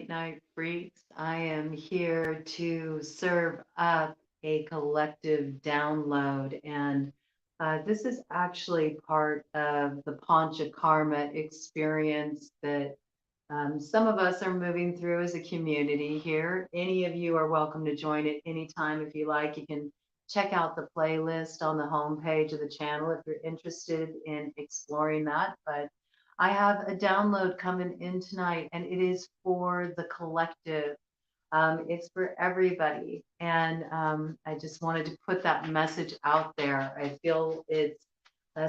night, freaks. I am here to serve up a collective download. And this is actually part of the Panchakarma experience that some of us are moving through as a community here. Any of you are welcome to join at any time if you like. You can check out the playlist on the homepage of the channel if you're interested in exploring that. But I have a download coming in tonight, and it is for the collective. It's for everybody. And I just wanted to put that message out there. I feel it's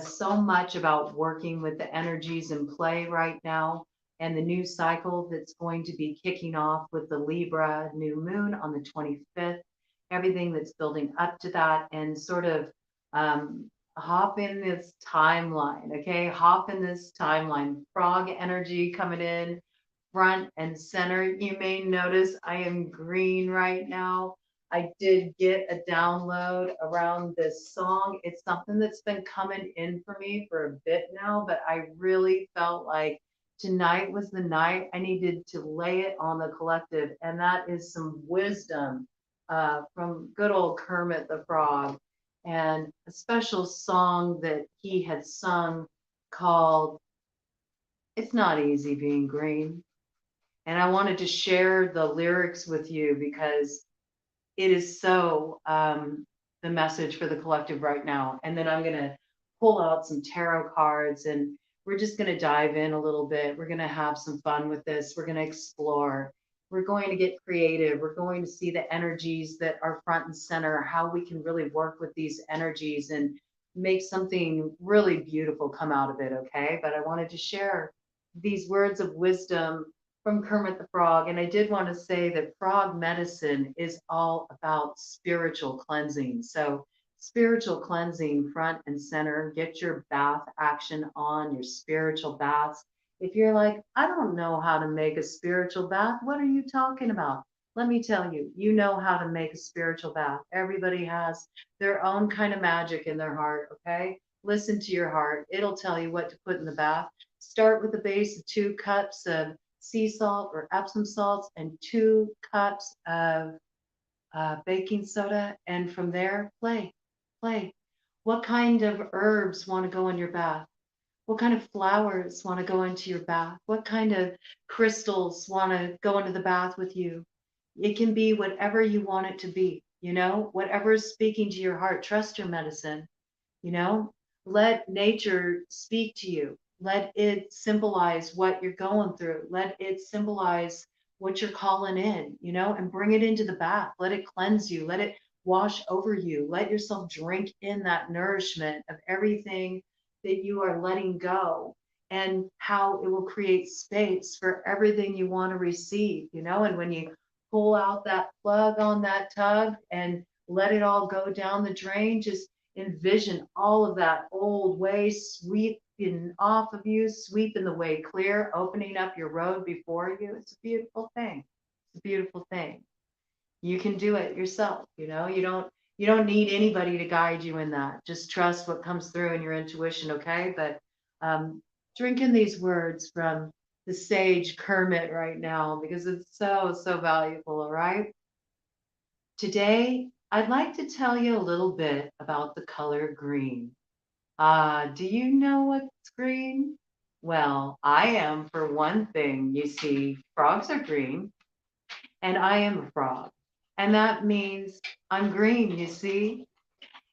so much about working with the energies in play right now and the new cycle that's going to be kicking off with the Libra new moon on the 25th, everything that's building up to that, and sort of um, hop in this timeline, okay? Hop in this timeline. Frog energy coming in front and center. You may notice I am green right now. I did get a download around this song. It's something that's been coming in for me for a bit now, but I really felt like tonight was the night I needed to lay it on the collective. And that is some wisdom from good old Kermit the Frog, and a special song that he had sung called It's Not Easy Being Green. And I wanted to share the lyrics with you because it is so the message for the collective right now. And then I'm going to pull out some tarot cards and we're just going to dive in a little bit. We're going to have some fun with this. We're going to explore. We're going to get creative. We're going to see the energies that are front and center, how we can really work with these energies and make something really beautiful come out of it. Okay. But I wanted to share these words of wisdom from Kermit the Frog. And I did want to say that frog medicine is all about spiritual cleansing. So, spiritual cleansing front and center. Get your bath action on, your spiritual baths. If you're like, I don't know how to make a spiritual bath, what are you talking about? Let me tell you, you know how to make a spiritual bath. Everybody has their own kind of magic in their heart, okay? Listen to your heart. It'll tell you what to put in the bath. Start with a base of 2 cups of sea salt or Epsom salts and 2 cups of baking soda. And from there, play. What kind of herbs want to go in your bath? What kind of flowers want to go into your bath? What kind of crystals want to go into the bath with you? It can be whatever you want it to be, whatever is speaking to your heart. Trust your medicine, you know, let nature speak to you. Let it symbolize what you're going through. Let it symbolize what you're calling in, and bring it into the bath. Let it cleanse you. Let it wash over you. Let yourself drink in that nourishment of everything that you are letting go, and how it will create space for everything you want to receive, and when you pull out that plug on that tub and let it all go down the drain, just envision all of that old waste sweeping off of you, sweeping the way clear, opening up your road before you. It's a beautiful thing. It's a beautiful thing. You can do it yourself. You don't need anybody to guide you in that. Just trust what comes through in your intuition, okay? But drink in these words from the sage Kermit right now because it's so valuable, all right? Today, I'd like to tell you a little bit about the color green. Do you know what's green? Well, I am for one thing. You see, frogs are green, and I am a frog. And that means I'm green, you see?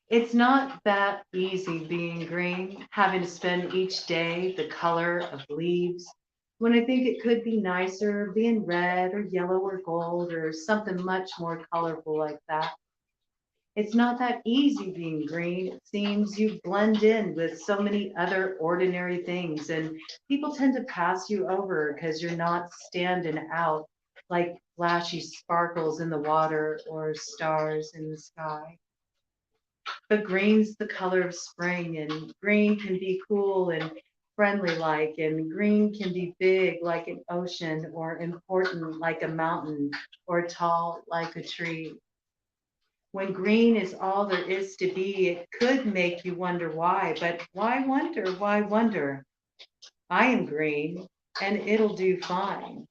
It's not that easy being green, having to spend each day the color of leaves, when I think it could be nicer being red or yellow or gold or something much more colorful like that. It's not that easy being green. It seems you blend in with so many other ordinary things, and people tend to pass you over because you're not standing out like flashy sparkles in the water or stars in the sky. But green's the color of spring, and green can be cool and friendly like, and green can be big like an ocean, or important like a mountain, or tall like a tree. When green is all there is to be, it could make you wonder why, but why wonder? Why wonder? I am green and it'll do fine.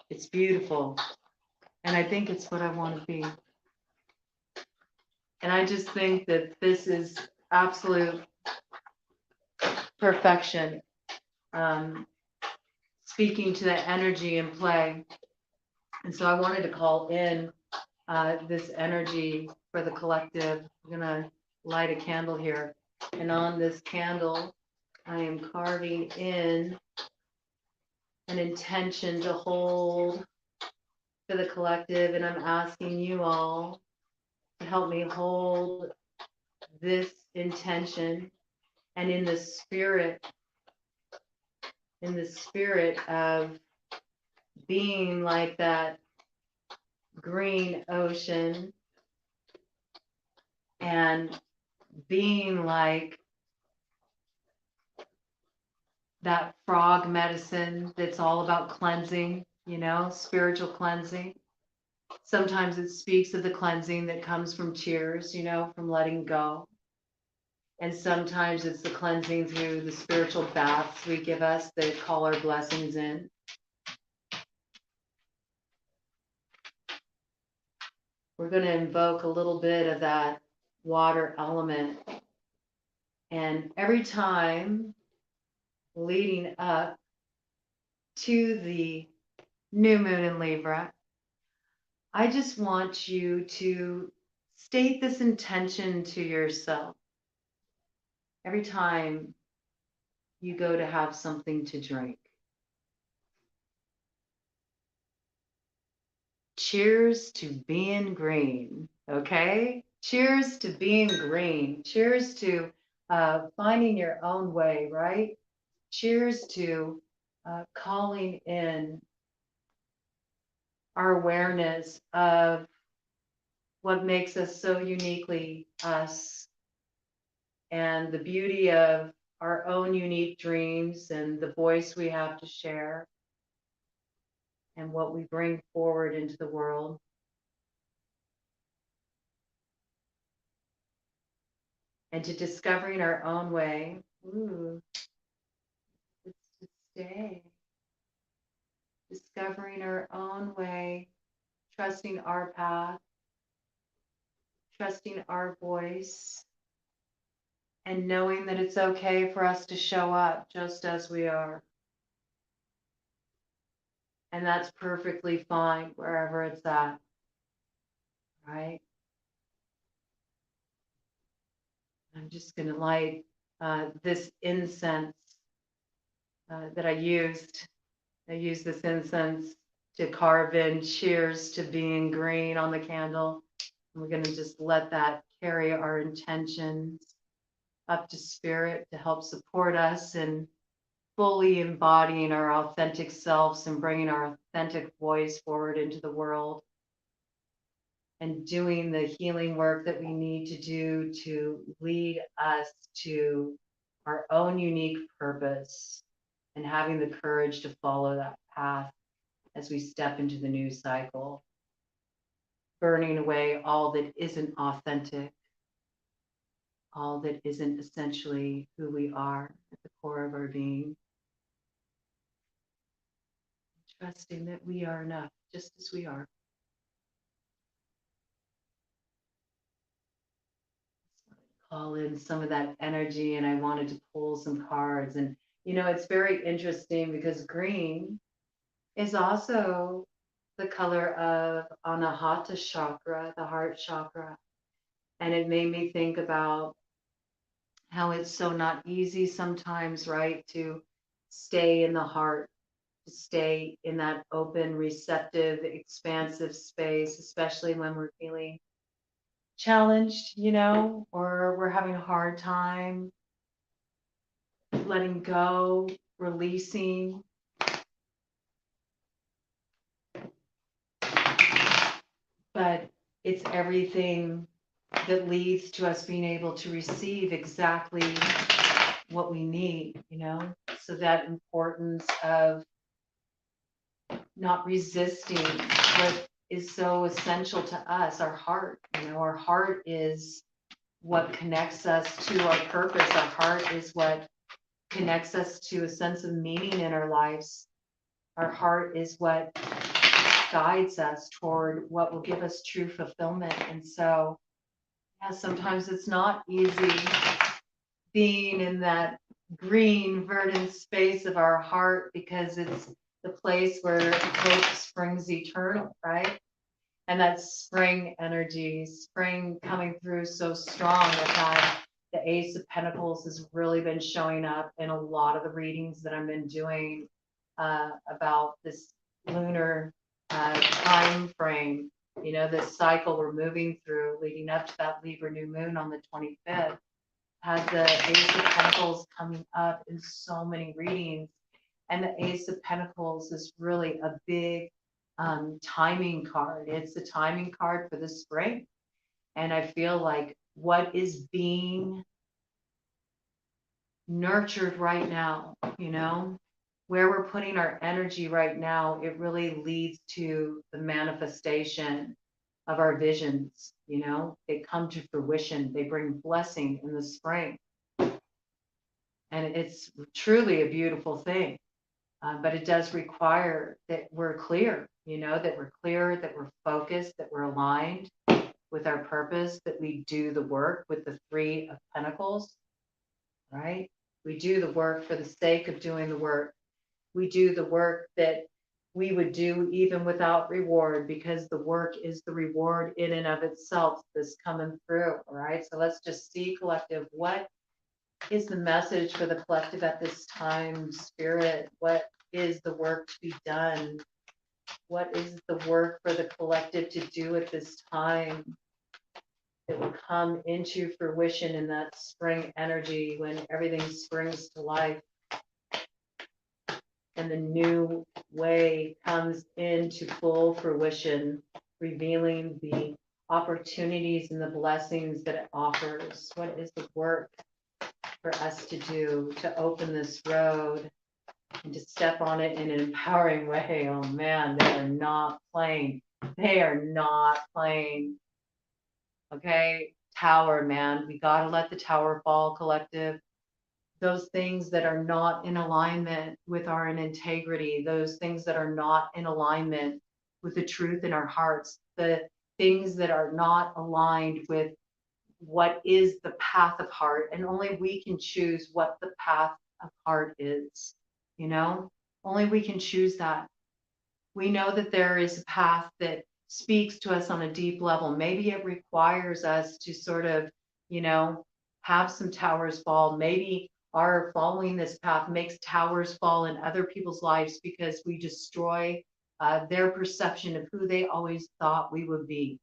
It's beautiful. And I think it's what I want to be. And I just think that this is absolute perfection. Speaking to the energy in play. And so I wanted to call in this energy for the collective. I'm going to light a candle here. And on this candle, I am carving in an intention to hold for the collective. And I'm asking you all to help me hold this intention, and in the spirit of being like that green ocean, and being like that frog medicine that's all about cleansing, spiritual cleansing. Sometimes it speaks of the cleansing that comes from tears, from letting go. And sometimes it's the cleansing through the spiritual baths we give us that call our blessings in. We're going to invoke a little bit of that water element. And every time leading up to the new moon in Libra, I just want you to state this intention to yourself. Every time you go to have something to drink. Cheers to being green, okay? Cheers to being green. Cheers to finding your own way, right? Cheers to calling in our awareness of what makes us so uniquely us, and the beauty of our own unique dreams and the voice we have to share and what we bring forward into the world. And to discovering our own way. Ooh, it's to stay. Discovering our own way, trusting our path, trusting our voice, and knowing that it's okay for us to show up just as we are. And that's perfectly fine wherever it's at, right? I'm just going to light this incense that I used. I used this incense to carve in cheers to being green on the candle. And we're going to just let that carry our intentions up to spirit to help support us in fully embodying our authentic selves and bringing our authentic voice forward into the world, and doing the healing work that we need to do to lead us to our own unique purpose, and having the courage to follow that path as we step into the new cycle, burning away all that isn't authentic, all that isn't essentially who we are at the core of our being. Trusting that we are enough just as we are. Call in some of that energy, and I wanted to pull some cards. And it's very interesting because green is also the color of Anahata chakra, the heart chakra. And it made me think about how it's so not easy sometimes, right, to stay in the heart, to stay in that open, receptive, expansive space, especially when we're feeling challenged, or we're having a hard time letting go, releasing. But it's everything that leads to us being able to receive exactly what we need, So that importance of not resisting what is so essential to us, our heart. Our heart is what connects us to our purpose. Our heart is what connects us to a sense of meaning in our lives. Our heart is what guides us toward what will give us true fulfillment. And so, yeah, sometimes it's not easy being in that green, verdant space of our heart because it's the place where hope springs eternal, right? And that spring energy, spring coming through so strong. I've had the Ace of Pentacles has really been showing up in a lot of the readings that I've been doing about this lunar time frame. You know, this cycle we're moving through leading up to that Libra new moon on the 25th. Has the Ace of Pentacles coming up in so many readings. And the Ace of Pentacles is really a big timing card. It's the timing card for the spring. And I feel like what is being nurtured right now, you know, where we're putting our energy right now, it really leads to the manifestation of our visions. You know, they come to fruition, they bring blessing in the spring. And it's truly a beautiful thing. But it does require that we're clear, you know, that we're clear, that we're focused, that we're aligned with our purpose, that we do the work with the Three of Pentacles, right? We do the work for the sake of doing the work. We do the work that we would do even without reward, because the work is the reward in and of itself that's coming through, all right? So let's just see, collective, what is the message for the collective at this time, Spirit? What is the work to be done? What is the work for the collective to do at this time that will come into fruition in that spring energy when everything springs to life and the new way comes into full fruition, revealing the opportunities and the blessings that it offers? What is the work for us to do to open this road and to step on it in an empowering way? Oh man, they are not playing. They are not playing. Okay, tower, man. We got to let the tower fall, collective. Those things that are not in alignment with our integrity, those things that are not in alignment with the truth in our hearts, the things that are not aligned with what is the path of heart. And only we can choose what the path of heart is, you know, only we can choose that. We know that there is a path that speaks to us on a deep level. Maybe it requires us to sort of, you know, have some towers fall. Maybe our following this path makes towers fall in other people's lives because we destroy their perception of who they always thought we would be.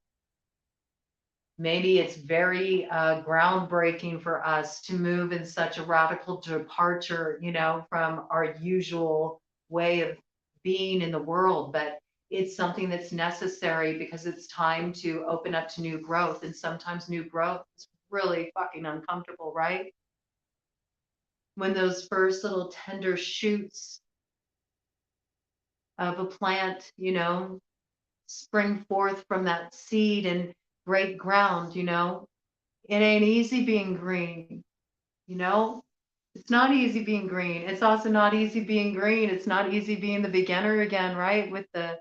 Maybe it's very groundbreaking for us to move in such a radical departure, you know, from our usual way of being in the world, but it's something that's necessary because it's time to open up to new growth. And sometimes new growth is really fucking uncomfortable, right? When those first little tender shoots of a plant, you know, spring forth from that seed and break ground, you know, it ain't easy being green, you know, it's not easy being green. It's also not easy being green. It's not easy being the beginner again, right? With the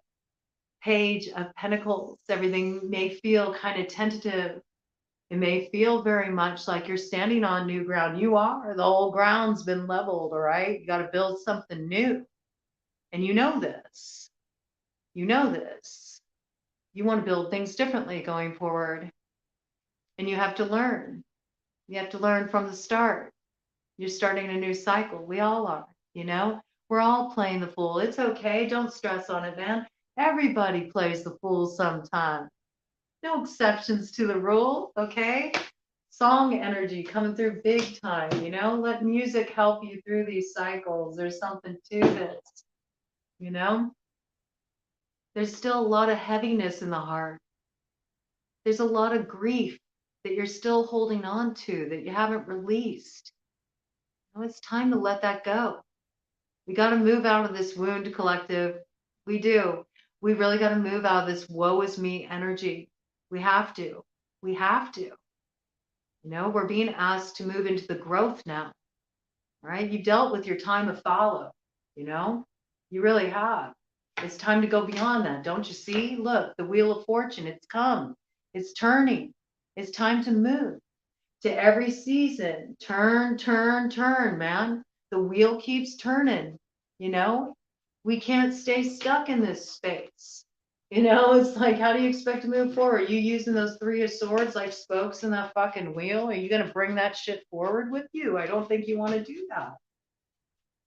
Page of Pentacles, everything may feel kind of tentative. It may feel very much like you're standing on new ground. You are. The whole ground's been leveled, all right? You got to build something new. And you know this. You know this. You want to build things differently going forward. And you have to learn. You have to learn from the start. You're starting a new cycle. We all are, you know? We're all playing the fool. It's okay. Don't stress on it, man. Everybody plays the fool sometime. No exceptions to the rule, okay? Song energy coming through big time, you know? Let music help you through these cycles. There's something to this, you know? There's still a lot of heaviness in the heart. There's a lot of grief that you're still holding on to that you haven't released. You know, it's time to let that go. We got to move out of this wound, collective. We do. We really got to move out of this woe is me energy. We have to. We have to. You know, we're being asked to move into the growth now, right? You dealt with your time of follow, you know, you really have. It's time to go beyond that. Don't you see? Look, the wheel of fortune, it's come. It's turning. It's time to move. To every season, turn, turn, turn, man. The wheel keeps turning, you know? We can't stay stuck in this space. You know, it's like, how do you expect to move forward? Are you using those three of swords like spokes in that fucking wheel? Are you going to bring that shit forward with you? I don't think you want to do that.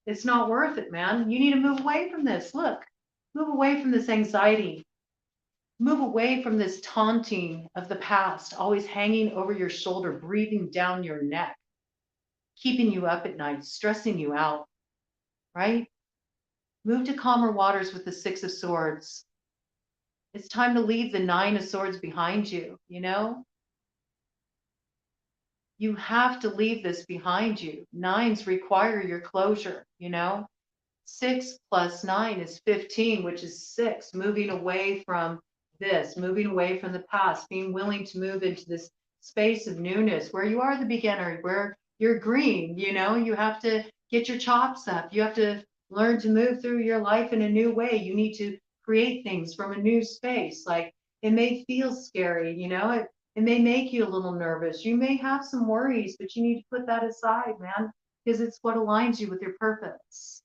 It's not worth it, man. You need to move away from this. Look, move away from this anxiety. Move away from this taunting of the past, always hanging over your shoulder, breathing down your neck, keeping you up at night, stressing you out, right? Move to calmer waters with the Six of Swords. It's time to leave the Nine of Swords behind you, you know? You have to leave this behind you. Nines require your closure, you know? 6 plus 9 is 15, which is 6, moving away from this, moving away from the past, being willing to move into this space of newness where you are the beginner, where you're green, you know, you have to get your chops up. You have to learn to move through your life in a new way. You need to create things from a new space. Like it may feel scary, you know, it may make you a little nervous. You may have some worries, but you need to put that aside, man, because it's what aligns you with your purpose.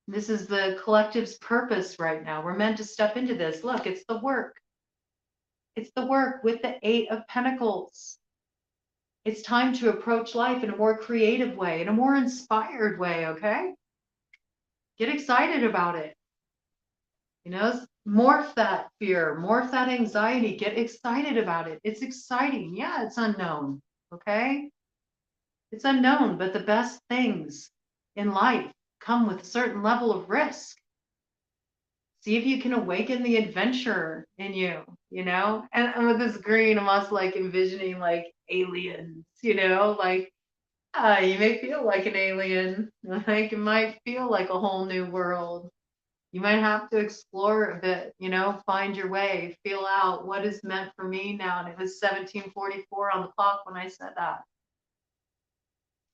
This is the collective's purpose right now. We're meant to step into this. Look, it's the work. It's the work with the Eight of Pentacles. It's time to approach life in a more creative way, in a more inspired way, okay? Get excited about it. You know, morph that fear, morph that anxiety, get excited about it. It's exciting. Yeah, it's unknown, okay? It's unknown, but the best things in life come with a certain level of risk. See if you can awaken the adventure in you, you know? And with this green, I'm also like envisioning like aliens, you know? Like, you may feel like an alien. Like it might feel like a whole new world. You might have to explore a bit, you know, find your way, feel out what is meant for me now. And it was 1744 on the clock when I said that.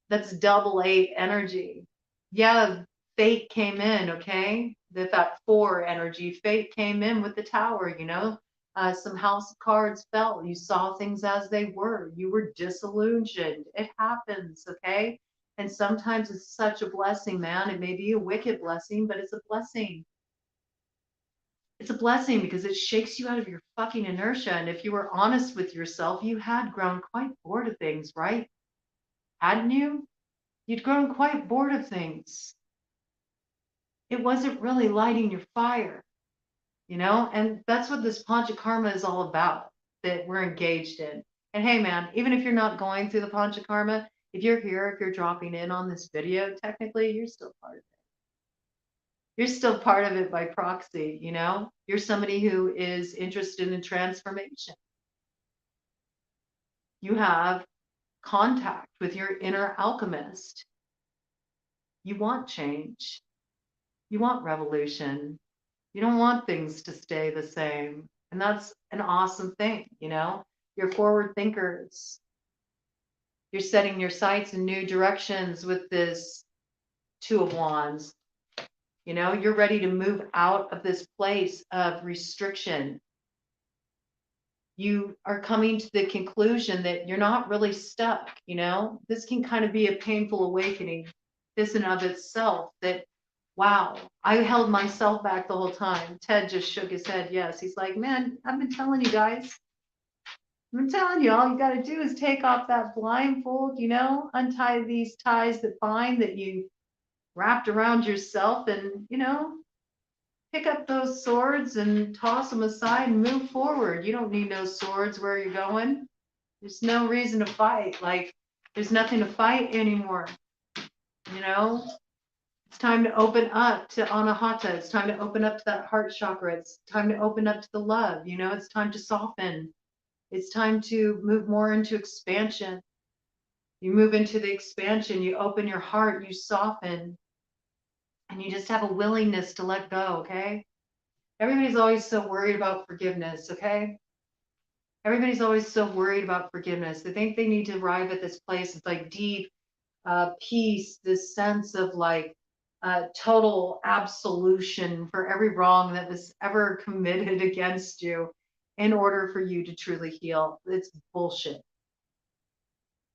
That's double 8 energy. Yeah, fate came in, okay? That 4 energy, fate came in with the tower, you know? Some house cards fell. You saw things as they were. You were disillusioned. It happens, okay? And sometimes it's such a blessing, man. It may be a wicked blessing, but it's a blessing. It's a blessing because it shakes you out of your fucking inertia. And if you were honest with yourself, you had grown quite bored of things, right? Hadn't you? You'd grown quite bored of things. It wasn't really lighting your fire, you know? And that's what this Panchakarma is all about, that we're engaged in. And hey, man, even if you're not going through the Panchakarma, if you're here, if you're dropping in on this video, technically, you're still part of it. You're still part of it by proxy, you know? You're somebody who is interested in transformation. You have contact with your inner alchemist. You want change. You want revolution. You don't want things to stay the same. And that's an awesome thing, you know? You're forward thinkers. You're setting your sights in new directions with this Two of Wands. You know, you're ready to move out of this place of restriction. You are coming to the conclusion that you're not really stuck, you know? This can kind of be a painful awakening, this in of itself, that wow, I held myself back the whole time. Ted just shook his head. Yes. He's like, man, I've been telling you guys. I've been telling you, all you got to do is take off that blindfold, you know, untie these ties that bind that you wrapped around yourself and, you know, pick up those swords and toss them aside and move forward. You don't need no swords where you're going. There's no reason to fight. Like, there's nothing to fight anymore, you know? It's time to open up to Anahata. It's time to open up to that heart chakra. It's time to open up to the love. You know, it's time to soften. It's time to move more into expansion. You move into the expansion, you open your heart, you soften, and you just have a willingness to let go, okay? Everybody's always so worried about forgiveness, okay? Everybody's always so worried about forgiveness. They think they need to arrive at this place. It's like deep peace, this sense of like, total absolution for every wrong that was ever committed against you in order for you to truly heal. It's bullshit.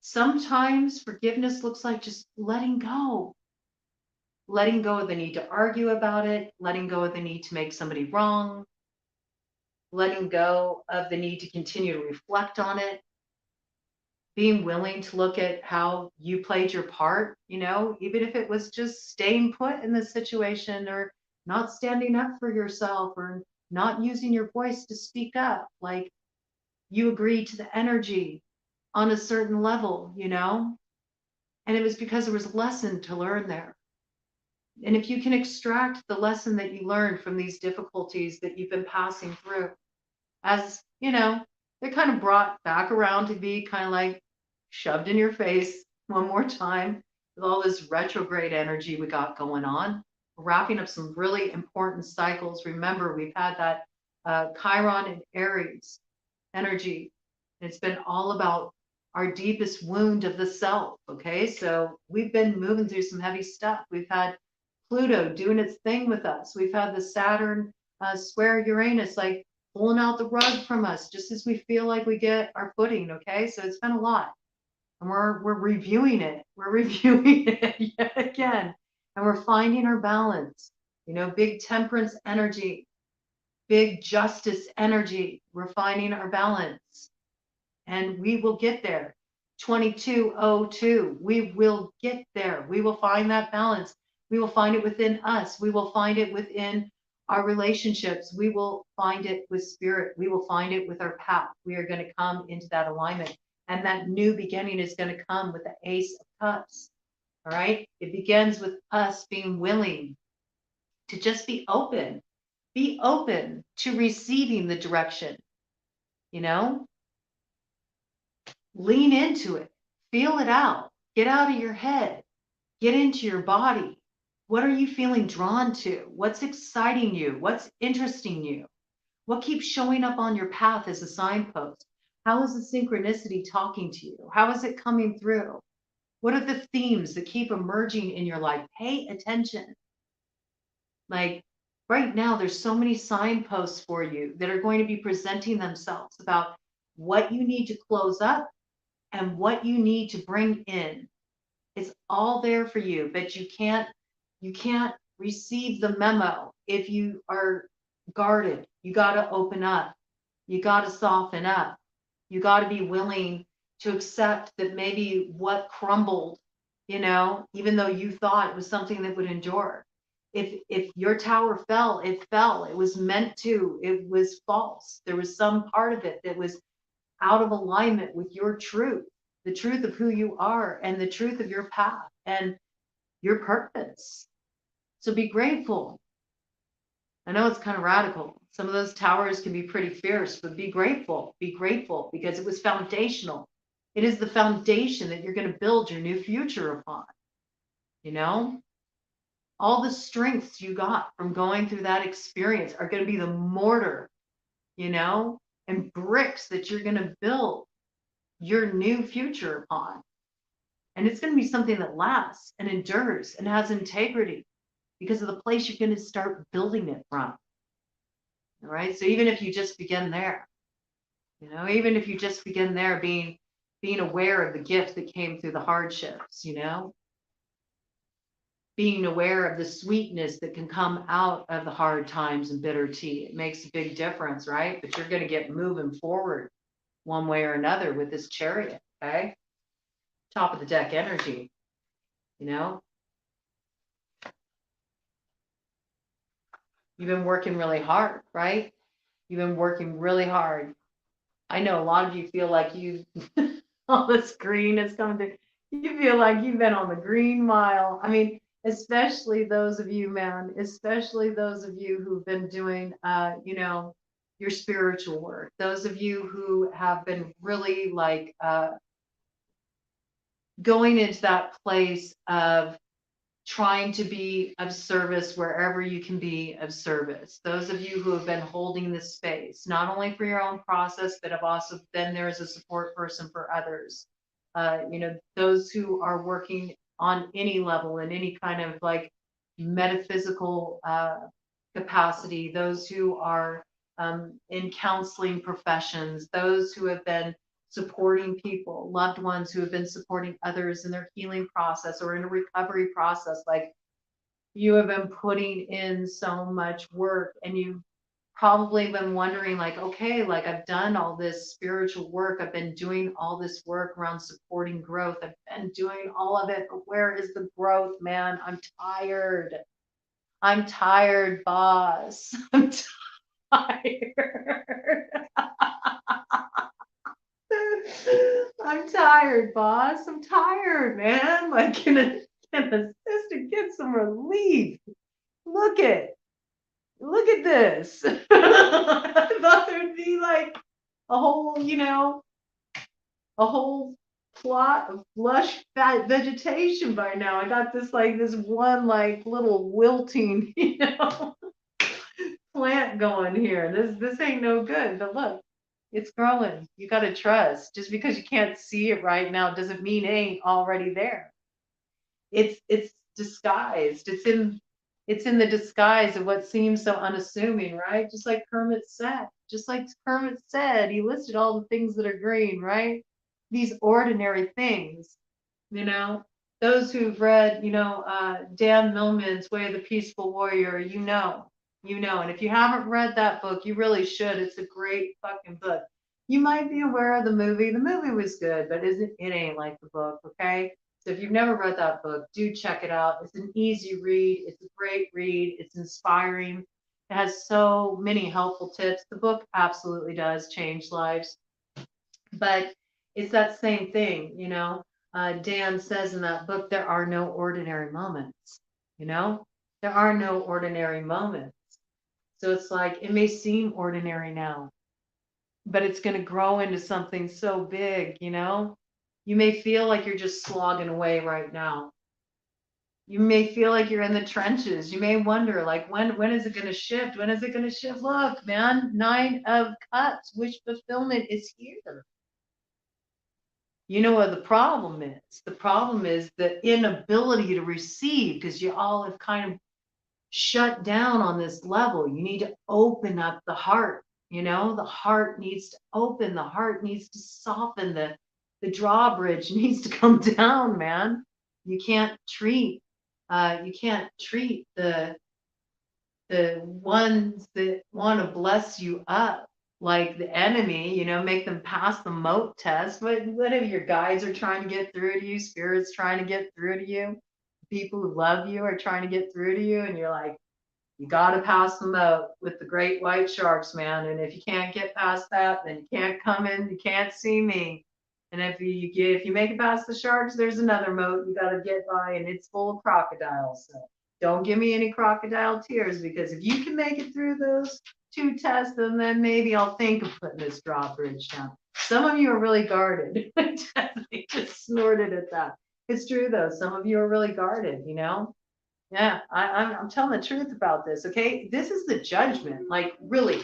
Sometimes forgiveness looks like just letting go of the need to argue about it, letting go of the need to make somebody wrong, letting go of the need to continue to reflect on it, being willing to look at how you played your part, even if it was just staying put in the situation or not standing up for yourself or not using your voice to speak up. Like you agreed to the energy on a certain level. And it was because there was a lesson to learn there. And if you can extract the lesson that you learned from these difficulties that you've been passing through, they're kind of brought back around to be kind of like shoved in your face one more time with all this retrograde energy we got going on. We're wrapping up some really important cycles. Remember, we've had that Chiron and Aries energy. It's been all about our deepest wound of the self. Okay, so we've been moving through some heavy stuff. We've had Pluto doing its thing with us. We've had the Saturn square Uranus, like pulling out the rug from us just as we feel like we get our footing. Okay, so it's been a lot, and we're reviewing it. We're reviewing it yet again, and we're finding our balance. Big temperance energy, big justice energy. We're finding our balance, and we will get there. 2202, we will get there. We will find that balance. We will find it within us. We will find it within our relationships. We will find it with spirit. We will find it with our path. We are going to come into that alignment. And that new beginning is going to come with the Ace of Cups. All right. It begins with us being willing to just be open to receiving the direction, lean into it, feel it out, get out of your head, get into your body. What are you feeling drawn to? What's exciting you? What's interesting you? What keeps showing up on your path as a signpost? How is the synchronicity talking to you? How is it coming through? What are the themes that keep emerging in your life? Pay attention. Like right now, there's so many signposts for you that are going to be presenting themselves about what you need to close up and what you need to bring in. It's all there for you, but you can't receive the memo if you are guarded. You got to open up. You got to soften up. You got to be willing to accept that maybe what crumbled, even though you thought it was something that would endure. If your tower fell, it fell. It was meant to. It was false. There was some part of it that was out of alignment with your truth, the truth of who you are and the truth of your path and your purpose. So be grateful. I know it's kind of radical. Some of those towers can be pretty fierce, but be grateful. Be grateful because it was foundational. It is the foundation that you're going to build your new future upon. All the strengths you got from going through that experience are going to be the mortar, and bricks that you're going to build your new future upon. And it's going to be something that lasts and endures and has integrity because of the place you're going to start building it from. All right. So even if you just begin there, even if you just begin there being aware of the gift that came through the hardships, being aware of the sweetness that can come out of the hard times and bitter tea. It makes a big difference, right? But you're going to get moving forward one way or another with this Chariot, okay? Top of the deck energy, You've been working really hard, right? You've been working really hard. I know a lot of you feel like all this green is coming through. You feel like you've been on the green mile. I mean, especially those of you, man, especially those of you who've been doing, your spiritual work. Those of you who have been really like going into that place of trying to be of service wherever you can be of service. Those of you who have been holding this space, not only for your own process, but have also been there as a support person for others. Those who are working on any level in any kind of like metaphysical capacity, those who are in counseling professions, those who have been supporting people, loved ones who have been supporting others in their healing process or in a recovery process. Like, you have been putting in so much work, and you've probably been wondering, like, okay, like, I've done all this spiritual work, I've been doing all this work around supporting growth, I've been doing all of it, but where is the growth, man? I'm tired. I'm tired, boss. I'm tired. I'm tired, boss. I'm tired, man. Like, can the sister get some relief? Look at look at this. I thought there'd be like a whole, a whole plot of lush fat vegetation by now. I got this one like little wilting, plant going here. This ain't no good. But look, it's growing. You gotta trust. Just because you can't see it right now doesn't mean it ain't already there. It's disguised. It's in the disguise of what seems so unassuming, right? Just like Kermit said. Just like Kermit said, he listed all the things that are green, right? These ordinary things, you know. Those who've read, Dan Millman's Way of the Peaceful Warrior, And if you haven't read that book, you really should. It's a great fucking book. You might be aware of the movie. The movie was good, but it ain't like the book, okay? So if you've never read that book, do check it out. It's an easy read. It's a great read. It's inspiring. It has so many helpful tips. The book absolutely does change lives. But it's that same thing, Dan says in that book, there are no ordinary moments, there are no ordinary moments. So it's like, it may seem ordinary now, but it's going to grow into something so big, You may feel like you're just slogging away right now. You may feel like you're in the trenches. You may wonder, like, when is it going to shift? When is it going to shift? Look, man, 9 of Cups, wish fulfillment is here. You know what the problem is? The problem is the inability to receive, because you all have kind of shut down on this level. You need to open up the heart. The heart needs to open. The heart needs to soften. The drawbridge needs to come down, man. You can't treat the ones that want to bless you up like the enemy, make them pass the moat test. Whatever your guides are trying to get through to you, spirits trying to get through to you, people who love you are trying to get through to you, and you're like, you got to pass the moat with the great white sharks, man. And if you can't get past that, then you can't come in, you can't see me. And if you make it past the sharks, there's another moat you got to get by, and it's full of crocodiles. So don't give me any crocodile tears, because if you can make it through those 2 tests, then maybe I'll think of putting this drawbridge down. Some of you are really guarded. They just snorted at that. It's true though. Some of you are really guarded, Yeah, I'm telling the truth about this, okay? This is the judgment. Like, really,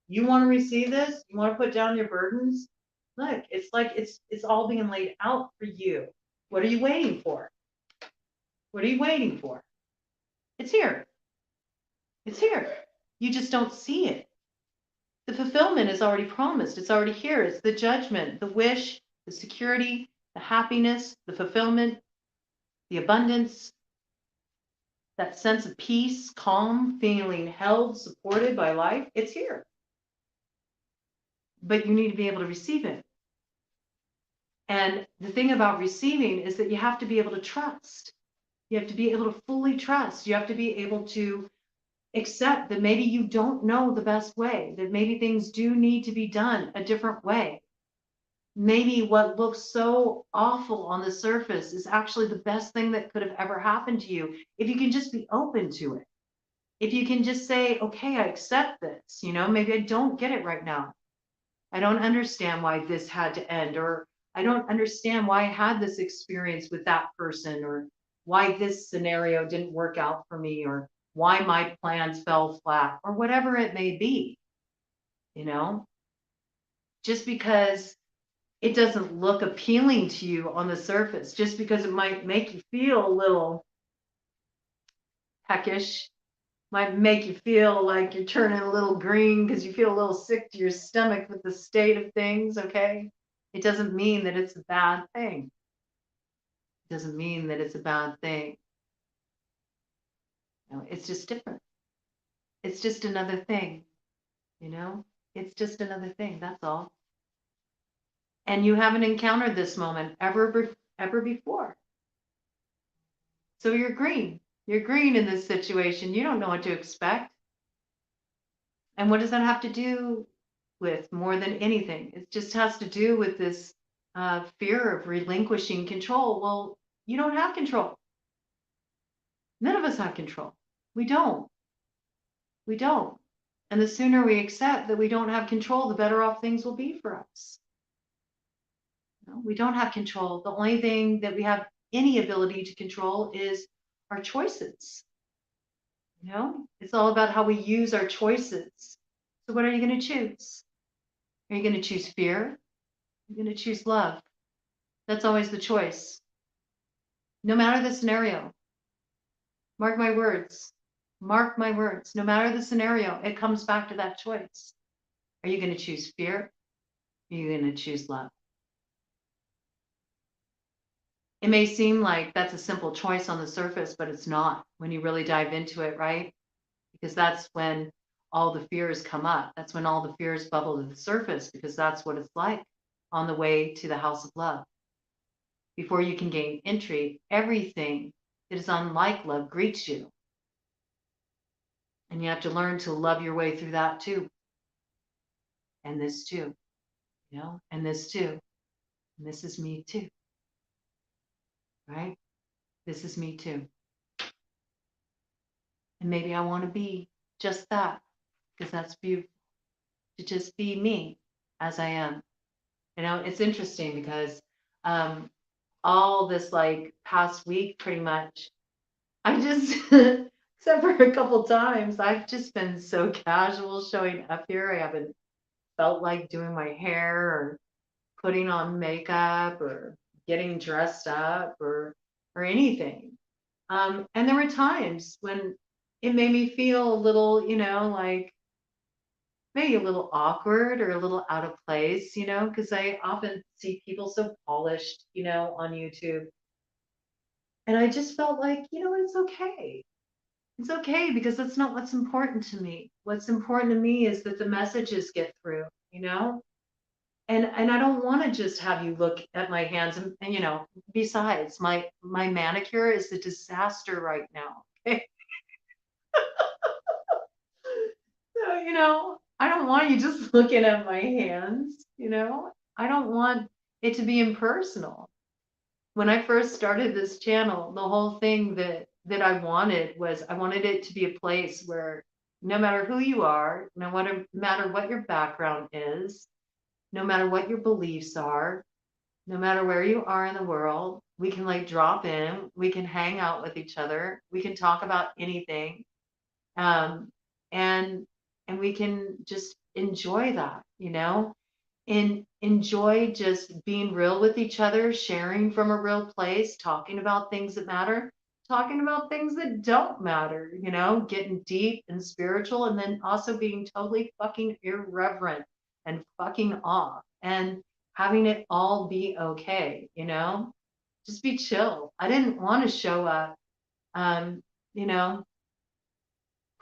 you want to receive this? You want to put down your burdens? Look, it's like it's all being laid out for you. What are you waiting for? What are you waiting for? It's here. It's here. You just don't see it. The fulfillment is already promised. It's already here. It's the judgment, the wish, the security, the happiness, the fulfillment, the abundance, that sense of peace, calm, feeling held, supported by life. It's here. But you need to be able to receive it. And the thing about receiving is that you have to be able to trust. You have to be able to fully trust. You have to be able to accept that maybe you don't know the best way, that maybe things do need to be done a different way. Maybe what looks so awful on the surface is actually the best thing that could have ever happened to you, if you can just be open to it. If you can just say, okay, I accept this, maybe I don't get it right now. I don't understand why this had to end, or I don't understand why I had this experience with that person, or why this scenario didn't work out for me, or why my plans fell flat, or whatever it may be. Just because it doesn't look appealing to you on the surface, just because it might make you feel a little peckish, might make you feel like you're turning a little green because you feel a little sick to your stomach with the state of things, okay? It doesn't mean that it's a bad thing. It doesn't mean that it's a bad thing. No, it's just different. It's just another thing, you know? It's just another thing, that's all. And you haven't encountered this moment ever before. So you're green. You're green in this situation. You don't know what to expect. And what does that have to do with more than anything? It just has to do with this fear of relinquishing control. Well, you don't have control. None of us have control. We don't. We don't. And the sooner we accept that we don't have control, the better off things will be for us. No, we don't have control. The only thing that we have any ability to control is our choices. You know, it's all about how we use our choices. So what are you going to choose? Are you going to choose fear? Are you going to choose love? That's always the choice. No matter the scenario. Mark my words. Mark my words. No matter the scenario, it comes back to that choice. Are you going to choose fear? Are you going to choose love? It may seem like that's a simple choice on the surface, but it's not when you really dive into it, right? Because that's when all the fears come up. That's when all the fears bubble to the surface, because that's what it's like on the way to the house of love. Before you can gain entry, everything that is unlike love greets you. And you have to learn to love your way through that too. And this too, you know, and this too. And this is me too. Right? This is me too. And maybe I want to be just that, because that's beautiful. To just be me as I am. You know, it's interesting because all this like past week, pretty much, I just, except for a couple times, I've just been so casual showing up here. I haven't felt like doing my hair or putting on makeup or getting dressed up or anything. And there were times when it made me feel a little, you know, like maybe a little awkward or a little out of place, you know, because I often see people so polished, you know, on YouTube. And I just felt like, you know, it's okay. It's okay because that's not what's important to me. What's important to me is that the messages get through, you know? And I don't want to just have you look at my hands and you know, besides my manicure is a disaster right now. Okay. So, you know, I don't want you just looking at my hands, you know? I don't want it to be impersonal. When I first started this channel, the whole thing that I wanted was I wanted it to be a place where no matter who you are, no matter what your background is, no matter what your beliefs are, no matter where you are in the world, we can like drop in, we can hang out with each other, we can talk about anything. Um, and and we can just enjoy that, you know, and enjoy just being real with each other, sharing from a real place, talking about things that matter, talking about things that don't matter, you know, getting deep and spiritual, and then also being totally fucking irreverent and fucking off and having it all be okay, you know, just be chill. I didn't want to show up, you know,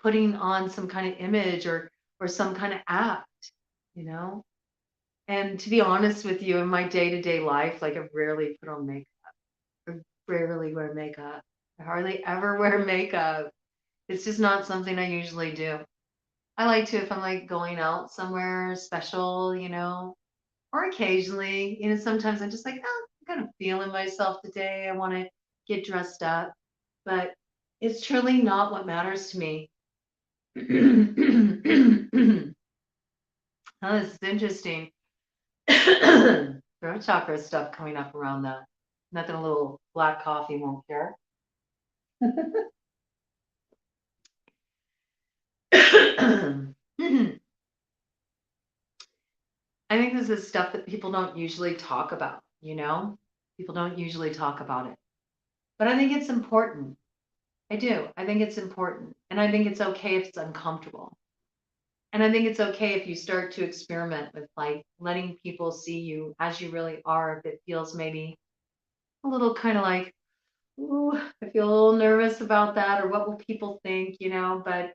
putting on some kind of image or some kind of act, you know. And to be honest with you, in my day-to-day life, like I rarely put on makeup. I rarely wear makeup. I hardly ever wear makeup. It's just not something I usually do. I like to if I'm like going out somewhere special, you know, or occasionally, you know, sometimes I'm just like, oh, I'm kind of feeling myself today. I want to get dressed up. But it's truly not what matters to me. Oh, this is interesting. Throat chakra stuff coming up around that. Nothing a little black coffee won't cure. I think this is stuff that people don't usually talk about, you know? People don't usually talk about it. But I think it's important. I do. I think it's important. And I think it's okay if it's uncomfortable. And I think it's okay if you start to experiment with like letting people see you as you really are. If it feels maybe a little kind of like, ooh, I feel a little nervous about that, or what will people think, But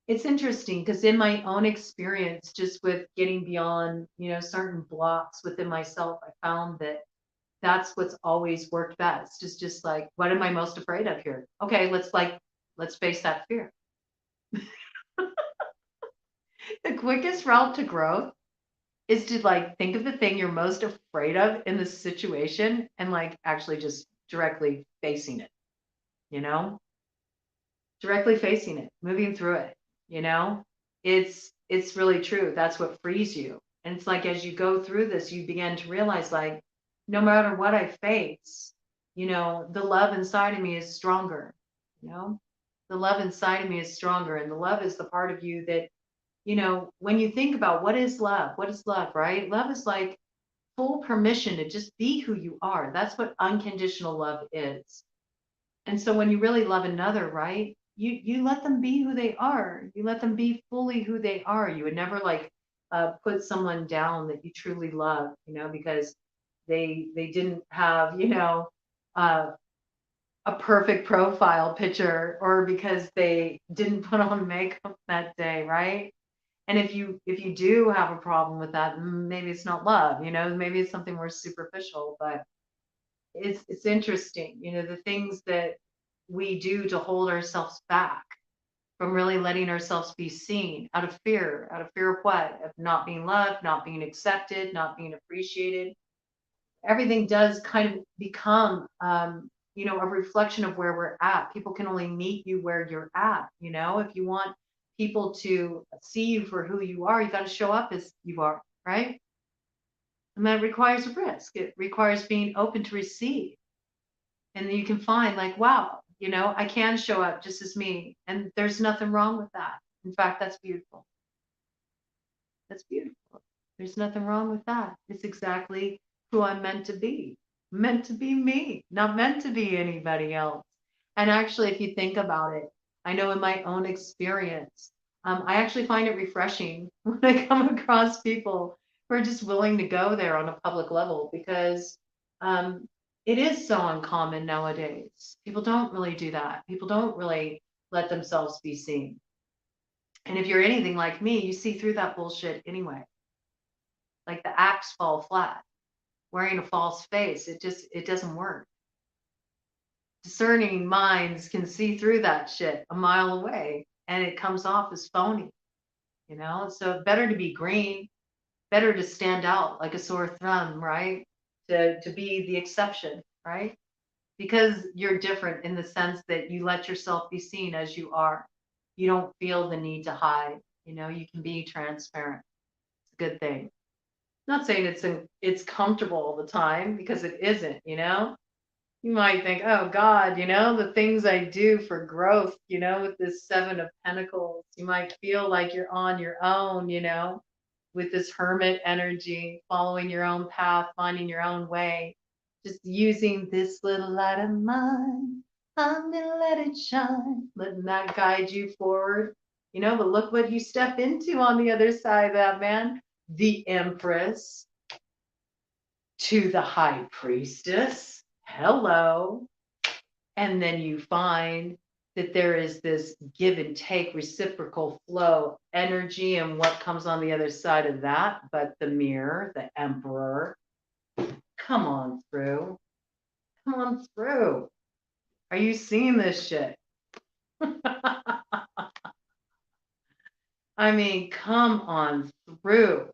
it's interesting because in my own experience, just with getting beyond, certain blocks within myself, I found that that's what's always worked best. Is just like, what am I most afraid of here? Okay, let's face that fear. The quickest route to growth is to like think of the thing you're most afraid of in the situation and like actually just directly facing it, you know? Directly facing it, moving through it, you know? It's really true. That's what frees you. And it's like as you go through this, you begin to realize like no matter what I face, the love inside of me is stronger, you know? The love inside of me is stronger, and the love is the part of you that when you think about what is love, right? Love is like full permission to just be who you are. That's what unconditional love is. And so when you really love another, right? You let them be who they are. You let them be fully who they are. You would never like put someone down that you truly love, because they didn't have, uh, a perfect profile picture, or because they didn't put on makeup that day, right? And if you do have a problem with that, maybe it's not love, maybe it's something more superficial. But it's interesting, the things that we do to hold ourselves back from really letting ourselves be seen out of fear of what? Of not being loved, not being accepted, not being appreciated. Everything does kind of become a reflection of where we're at. People can only meet you where you're at. If you want people to see you for who you are, you got to show up as you are, right? And that requires a risk. It requires being open to receive. And then you can find like, wow, I can show up just as me, and there's nothing wrong with that. In fact, that's beautiful. That's beautiful. There's nothing wrong with that. It's exactly who I'm meant to be. Meant to be me, not meant to be anybody else. And actually, if you think about it, I know in my own experience, I actually find it refreshing when I come across people who are just willing to go there on a public level, because um, it is so uncommon nowadays. People don't really do that. People don't really let themselves be seen. And if you're anything like me, you see through that bullshit anyway. Like the acts fall flat. Wearing a false face, it doesn't work. Discerning minds can see through that shit a mile away, and it comes off as phony, So better to be green, better to stand out like a sore thumb, right? To be the exception, right? Because you're different in the sense that you let yourself be seen as you are. You don't feel the need to hide, you can be transparent. It's a good thing. Not saying it's comfortable all the time, because it isn't, You might think, oh God, the things I do for growth, with this Seven of Pentacles. You might feel like you're on your own, with this hermit energy, following your own path, finding your own way, just using this little light of mine. I'm gonna let it shine, letting that guide you forward. But look what you step into on the other side of that, man. The Empress to the High Priestess. Hello. And then you find that there is this give and take, reciprocal flow energy, and what comes on the other side of that but the mirror, the Emperor. Come on through. Come on through. Are you seeing this shit? I mean, come on through.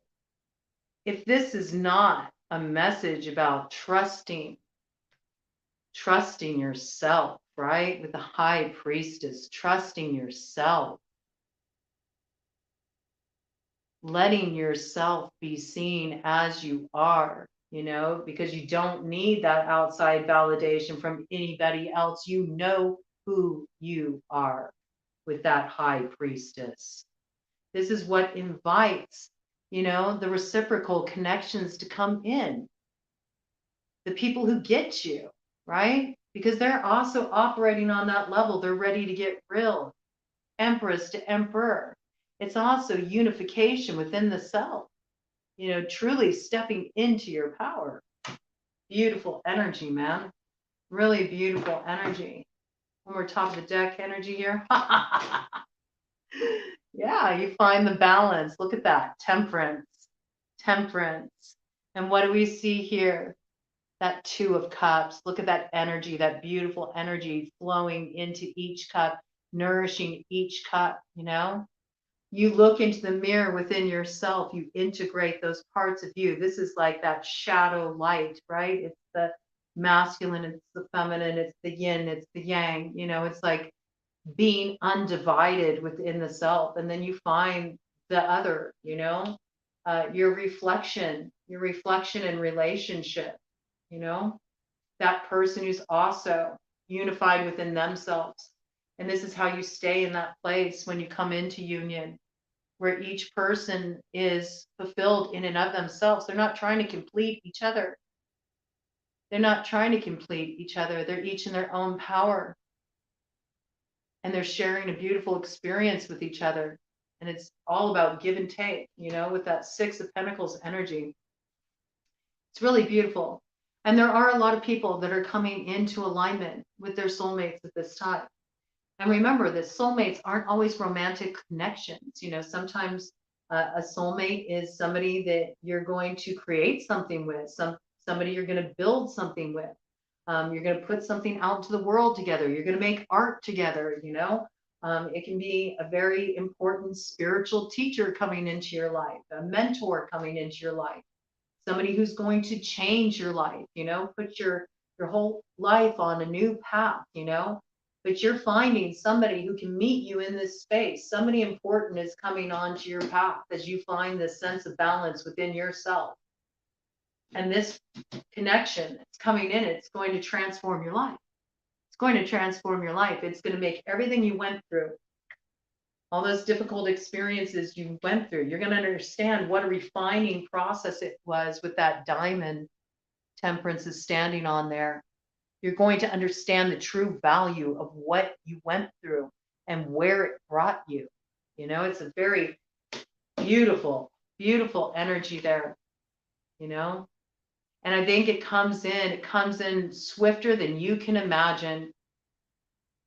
If this is not a message about trusting yourself, right? With the High Priestess, trusting yourself, letting yourself be seen as you are, because you don't need that outside validation from anybody else. You know who you are with that High Priestess. This is what invites, the reciprocal connections to come in. The people who get you, right? because they're also operating on that level. They're ready to get real, empress to emperor. It's also unification within the self, truly stepping into your power. Beautiful energy, man. Really beautiful energy. One more top of the deck energy here. Yeah, you find the balance. Look at that. Temperance. Temperance. And what do we see here? That Two of Cups. Look at that energy, that beautiful energy flowing into each cup, nourishing each cup, You look into the mirror within yourself, you integrate those parts of you. This is like that shadow light, right? It's the masculine, it's the feminine, it's the yin, it's the yang. It's like being undivided within the self. And then you find the other, your reflection in relationship, that person who's also unified within themselves. And this is how you stay in that place when you come into union, where each person is fulfilled in and of themselves. They're not trying to complete each other. They're not trying to complete each other. They're each in their own power. And they're sharing a beautiful experience with each other. And it's all about give and take, with that Six of Pentacles energy. It's really beautiful. And there are a lot of people that are coming into alignment with their soulmates at this time. And remember that soulmates aren't always romantic connections. Sometimes a soulmate is somebody that you're going to create something with, somebody you're going to build something with. You're going to put something out into the world together. You're going to make art together, It can be a very important spiritual teacher coming into your life, a mentor coming into your life, somebody who's going to change your life, put your whole life on a new path, But you're finding somebody who can meet you in this space. Somebody important is coming onto your path as you find this sense of balance within yourself. And this connection that's coming in, it's going to transform your life. It's going to transform your life. It's going to make everything you went through, all those difficult experiences you went through, you're going to understand what a refining process it was with that diamond Temperance is standing on there. You're going to understand the true value of what you went through and where it brought you. It's a very beautiful, beautiful energy there, And I think it comes in swifter than you can imagine.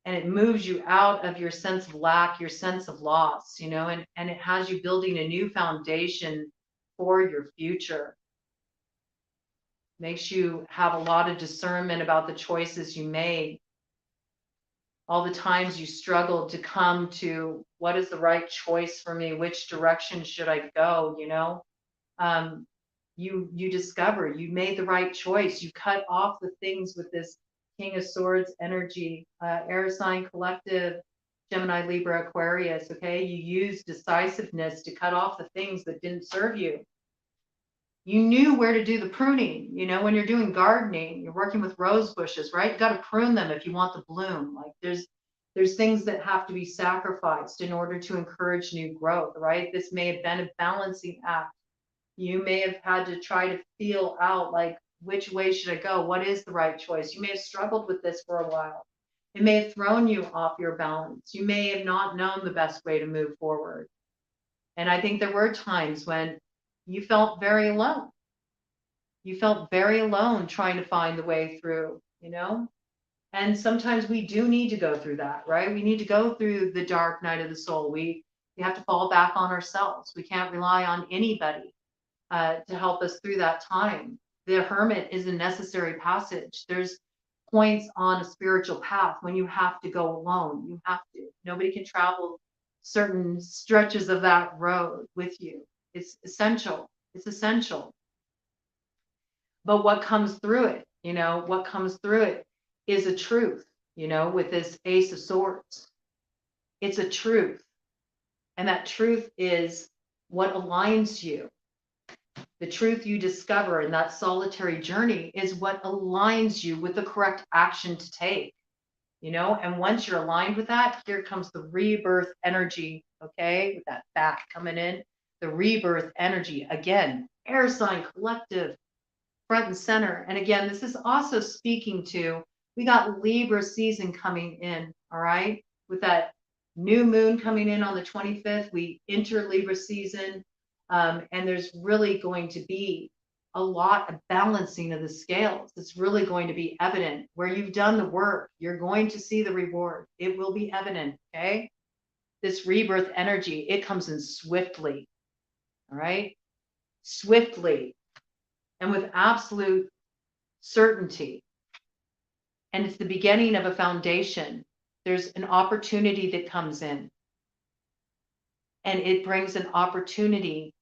And it moves you out of your sense of lack, your sense of loss, and it has you building a new foundation for your future. Makes you have a lot of discernment about the choices you made. All the times you struggled to come to what is the right choice for me? Which direction should I go? You discover you made the right choice. You cut off the things with this King of Swords energy, air sign collective, Gemini, Libra, Aquarius. Okay. You use decisiveness to cut off the things that didn't serve you. You knew where to do the pruning. When you're doing gardening, you're working with rose bushes, right? You got to prune them if you want the bloom. Like there's things that have to be sacrificed in order to encourage new growth, right? This may have been a balancing act. You may have had to try to feel out like, which way should I go? What is the right choice? You may have struggled with this for a while. It may have thrown you off your balance. You may have not known the best way to move forward. And I think there were times when you felt very alone. You felt very alone trying to find the way through, And sometimes we do need to go through that, right? We need to go through the dark night of the soul. We have to fall back on ourselves. We can't rely on anybody to help us through that time. The hermit is a necessary passage. There's points on a spiritual path when you have to go alone. You have to. Nobody can travel certain stretches of that road with you. It's essential. It's essential. But what comes through it, what comes through it is a truth, with this Ace of Swords. It's a truth. And that truth is what aligns you. The truth you discover in that solitary journey is what aligns you with the correct action to take, and once you're aligned with that, here comes the rebirth energy, okay, with that back coming in, the rebirth energy, again, air sign collective, front and center. And again, this is also speaking to We got Libra season coming in, all right? With that new moon coming in on the 25th, we enter Libra season, and there's really going to be a lot of balancing of the scales. It's really going to be evident where you've done the work. You're going to see the reward. It will be evident, okay? This rebirth energy, it comes in swiftly, all right? Swiftly and with absolute certainty. And it's the beginning of a foundation. There's an opportunity that comes in, and it brings an opportunity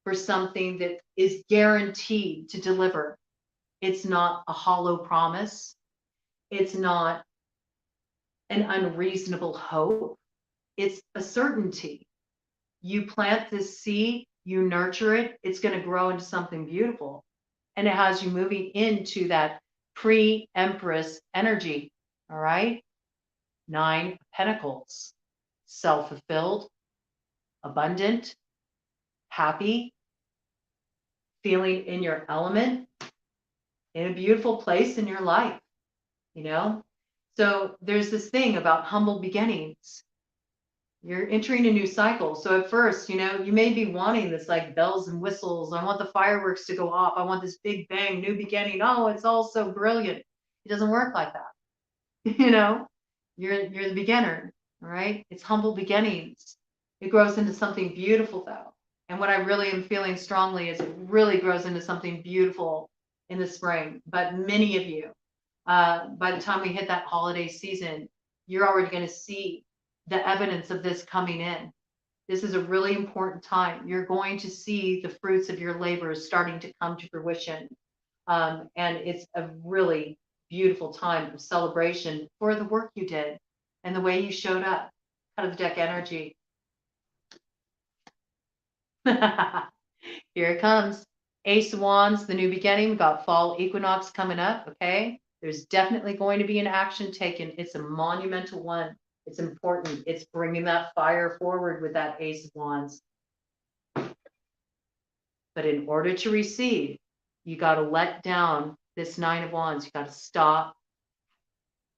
for something that is guaranteed to deliver. It's not a hollow promise. It's not an unreasonable hope. It's a certainty. You plant this seed, you nurture it, it's going to grow into something beautiful. And it has you moving into that pre-empress energy. All right. 9 of Pentacles, self-fulfilled, abundant, happy, feeling in your element, in a beautiful place in your life, you know? So there's this thing about humble beginnings. You're entering a new cycle. So at first, you know, you may be wanting this like bells and whistles. I want the fireworks to go off. I want this big bang, new beginning. Oh, it's all so brilliant. It doesn't work like that. You know, you're the beginner, all right? It's humble beginnings. It grows into something beautiful though. And what I really am feeling strongly is it really grows into something beautiful in the spring. But many of you, by the time we hit that holiday season, you're already going to see the evidence of this coming in. This is a really important time. You're going to see the fruits of your labors starting to come to fruition. And it's a really beautiful time of celebration for the work you did and the way you showed up. Out of the deck energy. Here it comes. Ace of Wands, the new beginning. We've got fall equinox coming up, okay? There's definitely going to be an action taken. It's a monumental one. It's important. It's bringing that fire forward with that Ace of Wands. But in order to receive, you got to let down this 9 of Wands. You got to stop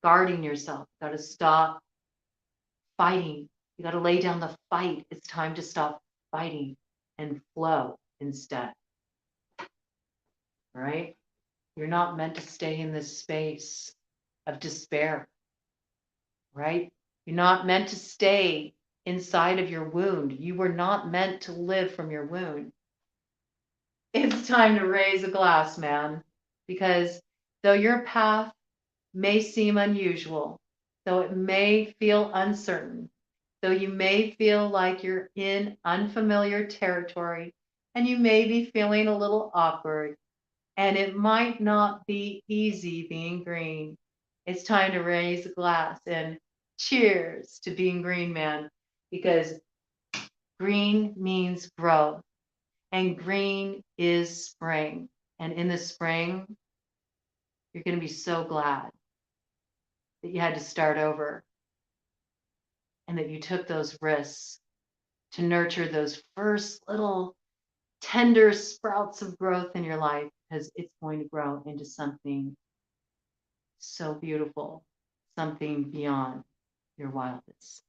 guarding yourself. You got to stop fighting. You got to lay down the fight. It's time to stop fighting and flow instead. All right? You're not meant to stay in this space of despair, right? You're not meant to stay inside of your wound. You were not meant to live from your wound. It's time to raise a glass, man, because though your path may seem unusual, though it may feel uncertain, though you may feel like you're in unfamiliar territory, and you may be feeling a little awkward, and it might not be easy being green. It's time to raise a glass and cheers to being green, man, because green means growth, and green is spring. And in the spring, you're going to be so glad that you had to start over and that you took those risks to nurture those first little tender sprouts of growth in your life, because it's going to grow into something so beautiful, something beyond your wildest.